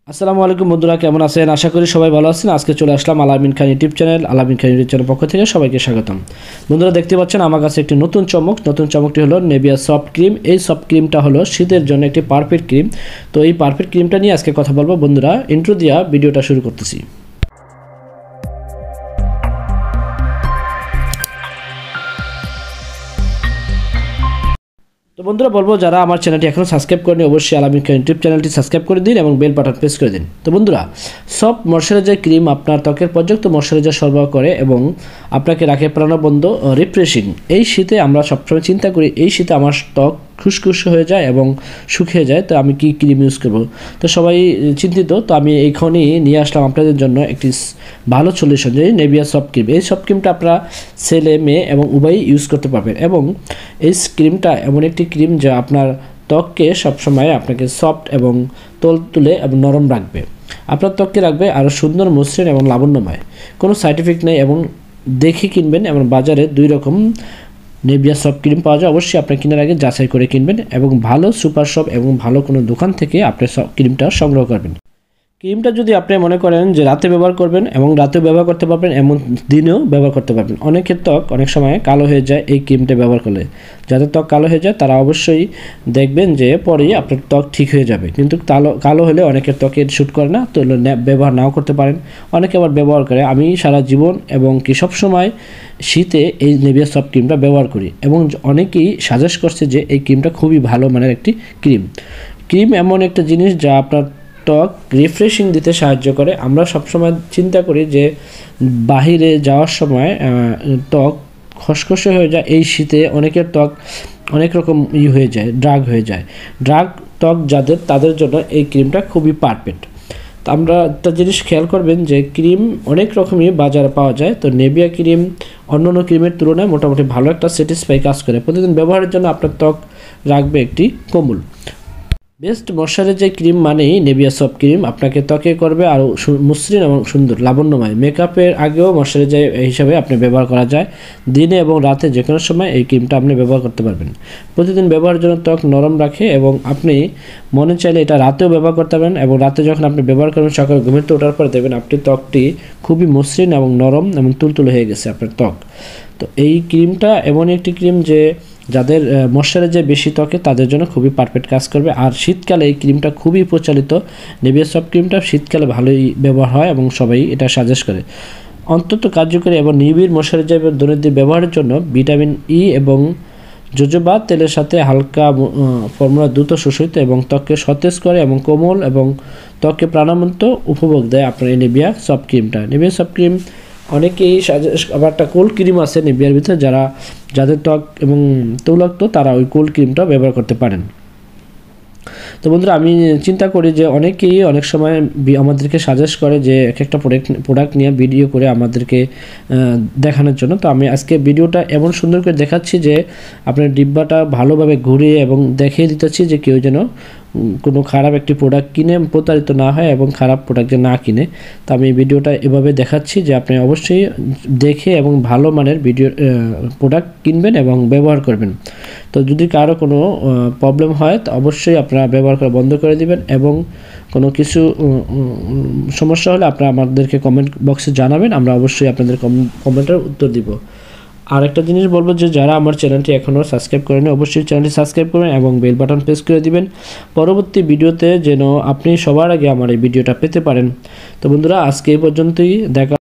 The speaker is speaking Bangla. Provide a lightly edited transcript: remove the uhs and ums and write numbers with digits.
আসসালামু আলাইকুম বন্ধুরা, কেমন আছেন? আশা করি সবাই ভালো আছেন। আজকে চলে আসলাম আলামিন খান ইউটিউব চ্যানেল। আলামিন খান ইউটিউব চ্যানেল পক্ষ থেকে সবাইকে স্বাগতম। বন্ধুরা, দেখতে পাচ্ছেন আমার কাছে একটি নতুন চমকটি হলো নেভিয়া সফট ক্রিম। এই সফট ক্রিমটা হলো শীতের জন্য একটি পারফেক্ট ক্রিম। তো এই পারফেক্ট ক্রিমটা নিয়ে আজকে কথা বলবো। বন্ধুরা, ইন্ট্রো দিয়া ভিডিওটা শুরু করতেছি। তো বন্ধুরা বলবো, যারা আমার চ্যানেলটি এখনও সাবস্ক্রাইব করেনি অবশ্যই আলামিন খান ইউটিউব চ্যানেলটি সাবস্ক্রাইব করে দিন এবং বেল বাটন প্রেস করে দিন। তো বন্ধুরা, সফট ময়শ্চারাইজার ক্রিম আপনার ত্বকের পর্যাপ্ত ময়শ্চারাইজার সরবরাহ করে এবং আপনাকে রাখে প্রাণবন্ত রিফ্রেশিং। এই শীতে আমরা সবসময় চিন্তা করি, এই শীতে আমার ত্বক খুশখুশে হয়ে যায় এবং শুকিয়ে যায়, তো আমি কি ক্রিম ইউজ করব। তো সবাই চিন্তিত, তো আমি এইখানেই নিয়ে আসলাম আপনাদের জন্য একটি ভালো সলিউশন, যে নেভিয়া সফট ক্রিম। এই সফট ক্রিমটা আপনারা ছেলে মেয়ে এবং উভয়ই ইউজ করতে পারবেন এবং এই ক্রিমটা এমন একটি ক্রিম যা আপনার ত্বককে সবসময় আপনাকে সফট এবং তুলে এবং নরম রাখবে। আপনার ত্বককে রাখবে আরও সুন্দর, মসৃণ এবং লাবণ্যময়। কোনো সাইড এফেক্ট নেই এবং দেখে কিনবেন। এবং বাজারে দুই রকম নেভিয়া সফট ক্রিম পাওয়া যায়, অবশ্যই আপনি কেনার আগে যাচাই করে কিনবেন এবং ভালো সুপার শপ এবং ভালো কোনো দোকান থেকে আপনি ক্রিমটা সংগ্রহ করবেন। ক্রিমটা যদি আপনি মনে করেন যে রাতে ব্যবহার করবেন এবং রাতেও ব্যবহার করতে পারবেন, এমন দিনেও ব্যবহার করতে পারবেন। অনেকের ত্বক অনেক সময় কালো হয়ে যায় এই ক্রিমটা ব্যবহার করলে। যাদের ত্বক কালো হয়ে যায় তারা অবশ্যই দেখবেন যে পরেই আপনার ত্বক ঠিক হয়ে যাবে, কিন্তু কালো হলে অনেকের ত্বকে শ্যুট করে না, তো ব্যবহার নাও করতে পারেন। অনেকে আবার ব্যবহার করে। আমি সারা জীবন এবং কি সবসময় শীতে এই নেভিয়া সফট ক্রিমটা ব্যবহার করি এবং অনেকেই সাজেস্ট করছে যে এই ক্রিমটা খুবই ভালো মানের একটি ক্রিম এমন একটা জিনিস যা আপনার ত্বক রিফ্রেশিং দিতে সাহায্য করে। আমরা সবসময় চিন্তা করি যে বাহিরে যাওয়ার সময় ত্বক খসখসে হয়ে যায়। এই শীতে অনেকের ত্বক অনেক রকম হয়ে যায়, ড্রাগ ত্বক যাদের, তাদের জন্য এই ক্রিমটা খুবই পারফেক্ট। তো আমরা একটা জিনিস খেয়াল করবেন যে ক্রিম অনেক রকমই বাজারে পাওয়া যায়। তো নেভিয়া ক্রিম অন্যান্য ক্রিমের তুলনায় মোটামুটি ভালো একটা স্যাটিসফাই কাজ করে। প্রতিদিন ব্যবহারের জন্য আপনার ত্বক রাখবে একটি কোমল। বেস্ট ময়শ্চারাইজার ক্রিম মানেই নেভিয়া সফট ক্রিম। আপনাকে ত্বকে করবে আরও মসৃণ এবং সুন্দর, লাবণ্যময়। মেকআপের আগেও ময়শ্চারাইজার হিসাবে আপনি ব্যবহার করা যায়। দিনে এবং রাতে যে কোনো সময় এই ক্রিমটা আপনি ব্যবহার করতে পারবেন। প্রতিদিন ব্যবহারের জন্য ত্বক নরম রাখে এবং আপনি মনে চাইলে এটা রাতেও ব্যবহার করতে পারেন। এবং রাতে যখন আপনি ব্যবহার করবেন, সকালে ঘুমেতে ওঠার পরে দেখবেন আপনি ত্বকটি খুবই মসৃণ এবং নরম এবং তুলতুলে হয়ে গেছে আপনার ত্বক। তো এই ক্রিমটা এমনই একটি ক্রিম যে যাদের ময়শ্চারাইজার বেশি ত্বকে, তাদের জন্য খুবই পারফেক্ট কাজ করবে। আর শীতকালে এই ক্রিমটা খুবই প্রচলিত। নেভিয়া সফট ক্রিমটা শীতকালে ভালোই ব্যবহার হয় এবং সবাই এটা সাজেস্ট করে। অত্যন্ত কার্যকরী এবং নিবিড় ময়শ্চারাইজার দৈনন্দিন ব্যবহারের জন্য ভিটামিন ই এবং জোজোবা তেলের সাথে হালকা ফর্মুলা দ্রুত শোষিত এবং ত্বককে সতেজ করে এবং কোমল এবং ত্বককে প্রাণবন্ত উপভোগ দেয় আপনার এই নেভিয়া সফট ক্রিমটা। নেভিয়া সফট ক্রিম অনেকেই আবার একটা কোল্ড ক্রিম আছে নেভিয়ার ভিতরে, যাদের ত্বক এবং তৈলাক্ত তারা ওই কোল্ড ক্রিমটা ব্যবহার করতে পারেন। তো বন্ধুরা, আমি চিন্তা করি যে অনেকেই অনেক সময় আমাদেরকে সাজেস্ট করে যে এক একটা প্রোডাক্ট নিয়ে ভিডিও করে আমাদেরকে দেখানোর জন্য। তো আমি আজকে ভিডিওটা এমন সুন্দর করে দেখাচ্ছি যে আপনার ডিব্বাটা ভালোভাবে ঘুরিয়ে এবং দেখিয়ে দিতেছি যে কেউ যেন কোনো খারাপ একটি প্রোডাক্ট কিনে প্রতারিত না হয় এবং খারাপ প্রোডাক্ট যে না কিনে। তো আমি ভিডিওটা এভাবে দেখাচ্ছি যে আপনি অবশ্যই দেখে এবং ভালো মানের প্রোডাক্ট কিনবেন এবং ব্যবহার করবেন। তো যদি কারো কোনো প্রবলেম হয় তো অবশ্যই আপনারা ব্যবহার করা বন্ধ করে দিবেন এবং কোনো কিছু সমস্যা হলে আপনারা আমাদেরকে কমেন্ট বক্সে জানাবেন, আমরা অবশ্যই আপনাদের কমেন্টের উত্তর দিব। আর একটা জিনিস বলবো যে যারা আমার চ্যানেলটি এখনও সাবস্ক্রাইব করেনি অবশ্যই চ্যানেলটি সাবস্ক্রাইব করবেন এবং বেল বাটন প্রেস করে দিবেন পরবর্তী ভিডিওতে যেন আপনি সবার আগে আমার এই ভিডিওটা পেতে পারেন। তো বন্ধুরা, আজকে এই পর্যন্তই। দেখা